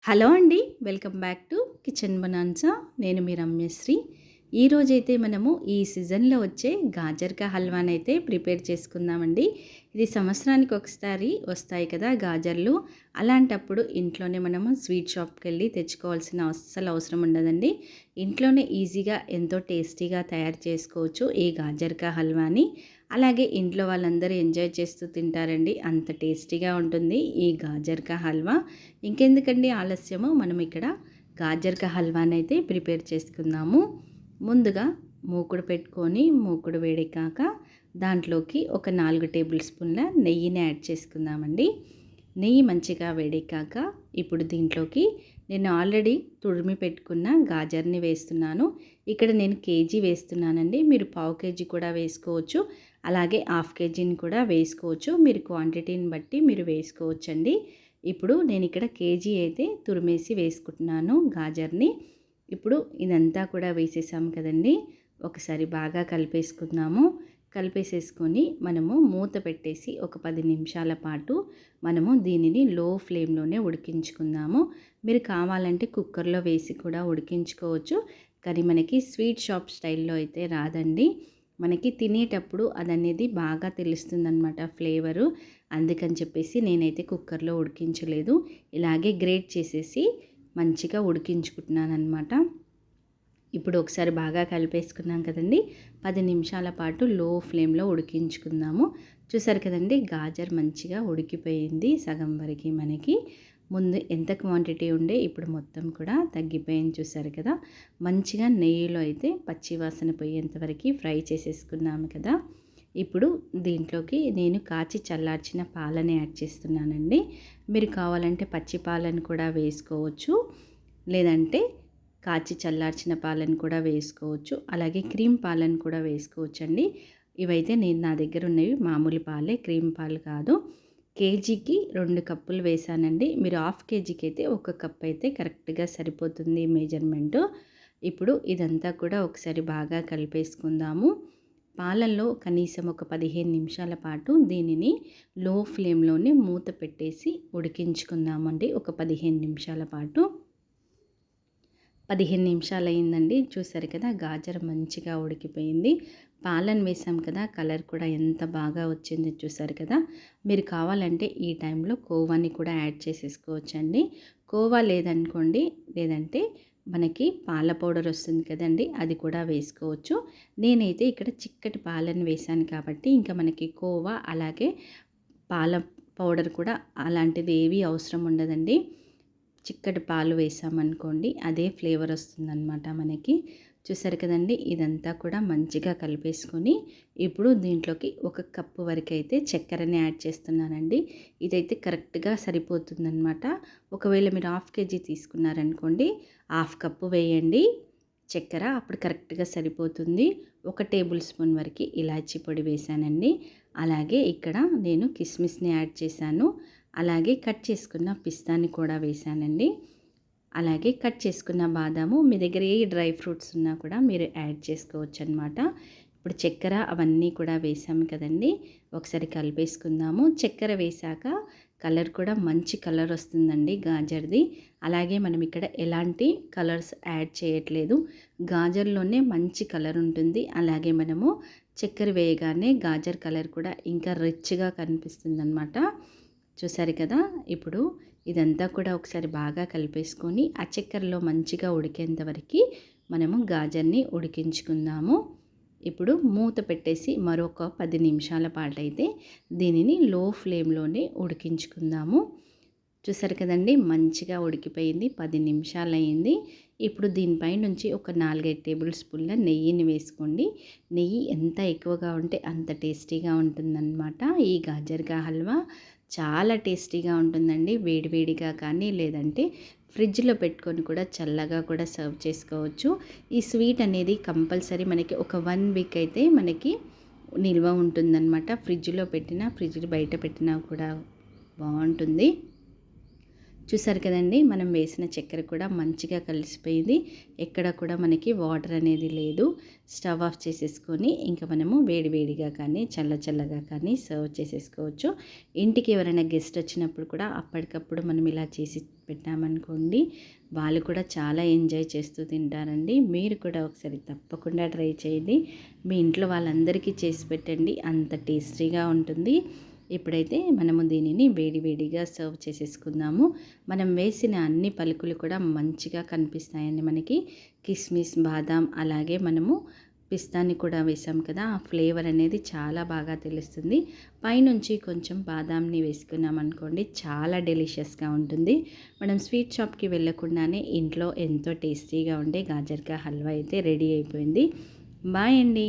Hello అండి. Welcome back to kitchen bonanza. నేను మీ రమ్యశ్రీ. ఈరోజైతే మనము ఈ సీజన్‌లో వచ్చే గాజర్ కా హల్వానైతే ప్రిపేర్ చేసుకుందామండి. ఇది సంవత్సరానికి ఒకసారి వస్తాయి కదా గాజర్లు. అలాంటప్పుడు ఇంట్లోనే మనము స్వీట్ షాప్‌కెళ్ళి తెచ్చుకోవాల్సిన అస్సలు అవసరం ఉండదండి. ఇంట్లోనే ఈజీగా ఎంతో టేస్టీగా తయారు చేసుకోవచ్చు ఈ గాజర్ కా హల్వాని. అలాగే ఇంట్లో వాళ్ళందరూ ఎంజాయ్ చేస్తూ తింటారండి. అంత టేస్టీగా ఉంటుంది ఈ గాజర్ కా హల్వా. ఇంకెందుకండి ఆలస్యము, మనం ఇక్కడ గాజర్ కా హల్వానైతే ప్రిపేర్ చేసుకుందాము. ముందుగా మూకుడు పెట్టుకొని మూకుడు వేడెక్కాక దాంట్లోకి ఒక 4 టేబుల్ స్పూన్ల నెయ్యిని యాడ్ చేసుకుందామండి. నెయ్యి మంచిగా వేడెక్కాక ఇప్పుడు దీంట్లోకి నేను ఆల్రెడీ తురిమి పెట్టుకున్న గాజర్ని వేస్తున్నాను. ఇక్కడ నేను కేజీ వేస్తున్నానండి. మీరు పావు కేజీ కూడా వేసుకోవచ్చు. అలాగే హాఫ్ కేజీని కూడా వేసుకోవచ్చు. మీరు క్వాంటిటీని బట్టి మీరు వేసుకోవచ్చండి. ఇప్పుడు నేను ఇక్కడ కేజీ అయితే తురిమేసి వేసుకుంటున్నాను గాజర్ని. ఇప్పుడు ఇదంతా కూడా వేసేసాము కదండి. ఒకసారి బాగా కలిపేసుకుందాము. కలిపేసేసుకొని మనము మూత పెట్టేసి ఒక 10 నిమిషాల పాటు మనము దీనిని లో ఫ్లేమ్లోనే ఉడికించుకుందాము. మీరు కావాలంటే కుక్కర్లో వేసి కూడా ఉడికించుకోవచ్చు. కానీ మనకి స్వీట్ షాప్ స్టైల్లో అయితే రాదండి. మనకి తినేటప్పుడు అదనేది బాగా తెలుస్తుందన్నమాట ఫ్లేవరు. అందుకని చెప్పేసి నేనైతే కుక్కర్లో ఉడికించలేదు. ఇలాగే గ్రేట్ చేసేసి మంచిగా ఉడికించుకుంటున్నానమాట. ఇప్పుడు ఒకసారి బాగా కలిపేసుకున్నాం కదండి. 10 నిమిషాల పాటు లో ఫ్లేమ్లో ఉడికించుకుందాము. చూసారు కదండి, గాజర్ మంచిగా ఉడికిపోయింది సగం వరకు. మనకి ముందు ఎంత క్వాంటిటీ ఉండే ఇప్పుడు మొత్తం కూడా తగ్గిపోయింది. చూసారు కదా, మంచిగా నెయ్యిలో అయితే పచ్చి వాసన పోయేంత వరకు ఫ్రై చేసేసుకున్నాము కదా. ఇప్పుడు దీంట్లోకి నేను కాచి చల్లార్చిన పాలని యాడ్ చేస్తున్నానండి. మీరు కావాలంటే పచ్చి పాలను కూడా వేసుకోవచ్చు, లేదంటే కాచి చల్లార్చిన పాలను కూడా వేసుకోవచ్చు. అలాగే క్రీమ్ పాలను కూడా వేసుకోవచ్చండి. ఇవైతే నా దగ్గర ఉన్నవి మామూలు పాలే, క్రీమ్ పాలు కాదు. కేజీకి 2 కప్పులు వేసానండి. మీరు హాఫ్ కేజీకి అయితే 1 కప్ అయితే కరెక్ట్గా సరిపోతుంది మెజర్మెంటు. ఇప్పుడు ఇదంతా కూడా ఒకసారి బాగా కలిపేసుకుందాము. పాలల్లో కనీసం ఒక 15 నిమిషాల పాటు దీనిని లో ఫ్లేమ్లోనే మూత పెట్టేసి ఉడికించుకుందామండి. ఒక 15 నిమిషాల పాటు. 15 నిమిషాలు అయిందండి. చూసారు కదా, గాజర్ మంచిగా ఉడికిపోయింది. పాలను వేసాం కదా, కలర్ కూడా ఎంత బాగా వచ్చింది చూసారు కదా. మీరు కావాలంటే ఈ టైంలో కోవాని కూడా యాడ్ చేసేసుకోవచ్చండి. కోవా లేదనుకోండి, లేదంటే మనకి పాల పౌడర్ వస్తుంది కదండి, అది కూడా వేసుకోవచ్చు. నేనైతే ఇక్కడ చిక్కటి పాలను వేసాను కాబట్టి ఇంకా మనకి కోవా అలాగే పాల పౌడర్ కూడా అలాంటిది ఏవి అవసరం ఉండదండి. చిక్కటి పాలు వేసామనుకోండి, అదే ఫ్లేవర్ వస్తుందన్నమాట మనకి. చూసారు కదండి, ఇదంతా కూడా మంచిగా కలిపేసుకొని ఇప్పుడు దీంట్లోకి 1 కప్పు వరకు అయితే చక్కెరని యాడ్ చేస్తున్నానండి. ఇదైతే కరెక్ట్గా సరిపోతుందన్నమాట. ఒకవేళ మీరు హాఫ్ కేజీ తీసుకున్నారనుకోండి, హాఫ్ కప్పు వేయండి చక్కెర, అప్పుడు కరెక్ట్గా సరిపోతుంది. 1 టేబుల్ స్పూన్ వరకు ఇలాచీ పొడి వేసానండి. అలాగే ఇక్కడ నేను కిస్మిస్ని యాడ్ చేశాను. అలాగే కట్ చేసుకున్న పిస్తాని కూడా వేసానండి. అలాగే కట్ చేసుకున్న బాదాము, మీ దగ్గర ఏ డ్రై ఫ్రూట్స్ ఉన్నా కూడా మీరు యాడ్ చేసుకోవచ్చు అనమాట. ఇప్పుడు చక్కెర అవన్నీ కూడా వేసాము కదండి, ఒకసారి కలిపేసుకుందాము. చక్కెర వేసాక కలర్ కూడా మంచి కలర్ వస్తుందండి గాజర్ది. అలాగే మనం ఇక్కడ ఎలాంటి కలర్స్ యాడ్ చేయట్లేదు, గాజర్లోనే మంచి కలర్ ఉంటుంది. అలాగే మనము చక్కెర వేయగానే గాజర్ కలర్ కూడా ఇంకా రిచ్గా కనిపిస్తుందన్నమాట. చూసారు కదా, ఇప్పుడు ఇదంతా కూడా ఒకసారి బాగా కలిపేసుకొని ఆ చక్కెరలో మంచిగా ఉడికేంత వరకు మనము గాజర్ని ఉడికించుకుందాము. ఇప్పుడు మూత పెట్టేసి మరొక 10 నిమిషాల పాటు అయితే దీనిని లో ఫ్లేమ్లోనే ఉడికించుకుందాము. చూసారు కదండి, మంచిగా ఉడికిపోయింది. 10 నిమిషాలు అయింది. ఇప్పుడు దీనిపై నుంచి ఒక 4-5 టేబుల్ స్పూన్ల నెయ్యిని వేసుకోండి. నెయ్యి ఎంత ఎక్కువగా ఉంటే అంత టేస్టీగా ఉంటుందన్నమాట. ఈ గాజర్ కా హల్వా చాలా టేస్టీగా ఉంటుందండి. వేడివేడిగా కానీ, లేదంటే ఫ్రిడ్జ్లో పెట్టుకొని కూడా చల్లగా కూడా సర్వ్ చేసుకోవచ్చు. ఈ స్వీట్ అనేది కంపల్సరీ మనకి ఒక 1 వీక్ అయితే మనకి నిల్వ ఉంటుందన్నమాట. ఫ్రిడ్జ్ బయట పెట్టినా కూడా బాగుంటుంది. చూసారు కదండి, మనం వేసిన చక్కెర కూడా మంచిగా కలిసిపోయింది. ఎక్కడ కూడా మనకి వాటర్ అనేది లేదు. స్టవ్ ఆఫ్ చేసేసుకొని ఇంకా మనము వేడివేడిగా కానీ చల్లగా కానీ సర్వ్ చేసేసుకోవచ్చు. ఇంటికి ఎవరైనా గెస్ట్ వచ్చినప్పుడు కూడా అప్పటికప్పుడు మనం ఇలా చేసి పెట్టామనుకోండి, వాళ్ళు కూడా చాలా ఎంజాయ్ చేస్తూ తింటారండి. మీరు కూడా ఒకసారి తప్పకుండా ట్రై చేయండి. మీ ఇంట్లో వాళ్ళందరికీ చేసి పెట్టండి, అంత టేస్టీగా ఉంటుంది. ఇప్పుడైతే మనము దీనిని వేడివేడిగా సర్వ్ చేసేసుకుందాము. మనం వేసిన అన్ని పలుకులు కూడా మంచిగా కనిపిస్తాయండి మనకి. కిస్మిస్, బాదాం, అలాగే మనము పిస్తాని కూడా వేసాం కదా, ఆ ఫ్లేవర్ అనేది చాలా బాగా తెలుస్తుంది. పైనుంచి కొంచెం బాదాంని వేసుకున్నాం అనుకోండి, చాలా డెలిషియస్గా ఉంటుంది. మనం స్వీట్ షాప్కి వెళ్ళకుండానే ఇంట్లో ఎంతో టేస్టీగా ఉండే గాజర్కా హల్వా అయితే రెడీ అయిపోయింది. బాయ్ అండి.